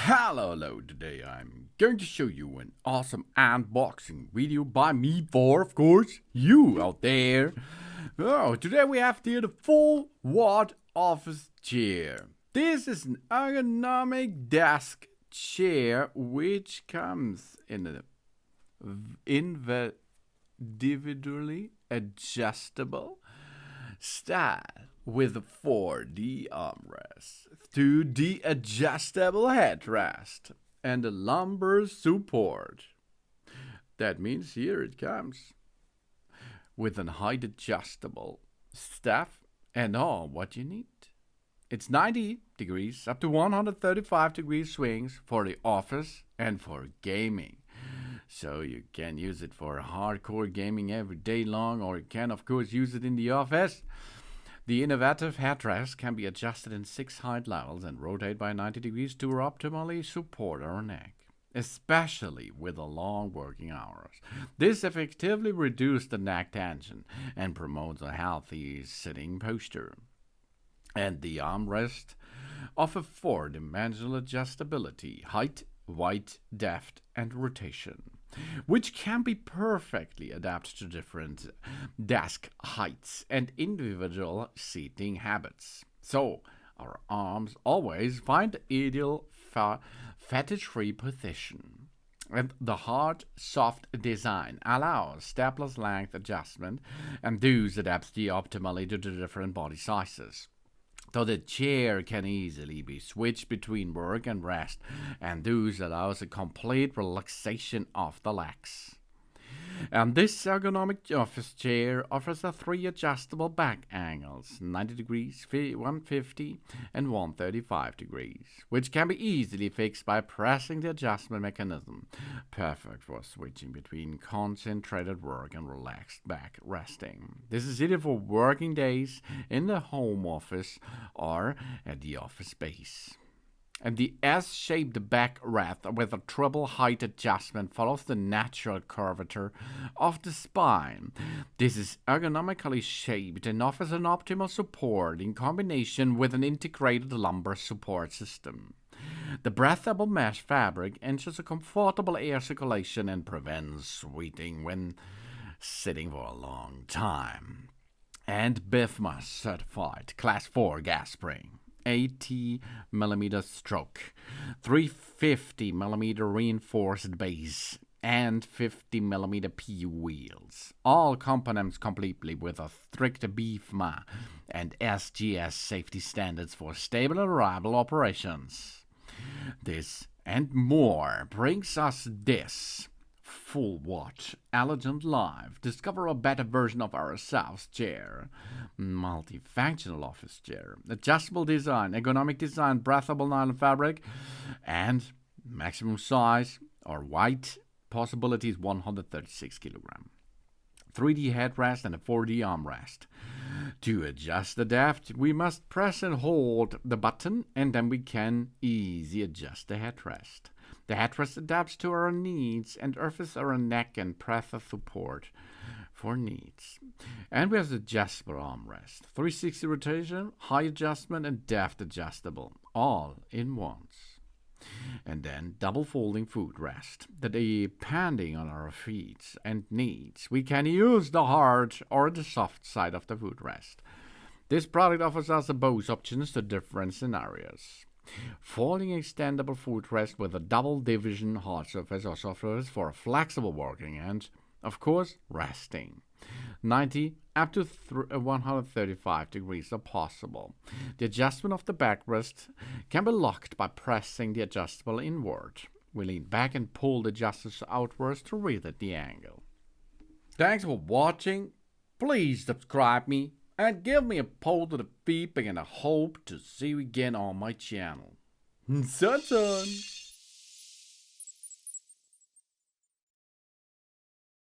Hello, today I'm going to show you an awesome unboxing video by me for, of course, you out there. Oh, today we have here the Fullwatt office chair. This is an ergonomic desk chair which comes in an individually adjustable style with a 4D armrest, 2D adjustable headrest, and a lumbar support. That means here it comes with an height adjustable staff and all what you need. It's 90 degrees up to 135 degrees swings for the office and for gaming. So you can use it for hardcore gaming every day long, or you can of course use it in the office. The innovative headrest can be adjusted in 6 height levels and rotate by 90 degrees to optimally support our neck, especially with the long working hours. This effectively reduces the neck tension and promotes a healthy sitting posture. And the armrest offer 4-dimensional adjustability, height, weight, depth, and rotation, which can be perfectly adapted to different desk heights and individual seating habits. So our arms always find the ideal fatigue-free position. And the hard, soft design allows stepless length adjustment and thus adapts optimally to the different body sizes. So the chair can easily be switched between work and rest, and thus allows a complete relaxation of the legs. And this ergonomic office chair offers 3 adjustable back angles, 90 degrees, 150 and 135 degrees, which can be easily fixed by pressing the adjustment mechanism. Perfect for switching between concentrated work and relaxed back resting. This is ideal for working days in the home office or at the office space. And the S-shaped backrest with a triple height adjustment follows the natural curvature of the spine. This is ergonomically shaped and offers an optimal support in combination with an integrated lumbar support system. The breathable mesh fabric ensures a comfortable air circulation and prevents sweating when sitting for a long time. And BIFMA certified Class 4 gas spring. 80mm stroke, 350mm reinforced base, and 50mm PU wheels. All components completely with a strict BIFMA and SGS safety standards for stable and reliable operations. This and more brings us this Fullwatt Elegant Life. Discover a better version of ourselves chair. Multifunctional office chair. Adjustable design, ergonomic design, breathable nylon fabric, and maximum size or weight possibility is 136 kilogram. 3D headrest and a 4D armrest. To adjust the depth, we must press and hold the button, and then we can easily adjust the headrest. The headrest adapts to our needs and offers our neck and breath support for needs. And we have the adjustable armrest, 360 rotation, high adjustment, and depth adjustable, all in once. And then double folding footrest, that depending on our feet and needs, we can use the hard or the soft side of the footrest. This product offers us both options to different scenarios. Folding extendable footrest with a double division hard surface also offers for flexible working and, of course, resting. 90 up to 135 degrees are possible. The adjustment of the backrest can be locked by pressing the adjustable inward. We lean back and pull the adjusters outwards to reset the angle. Thanks for watching. Please subscribe me and give me a positive feedback, and I hope to see you again on my channel. Sun.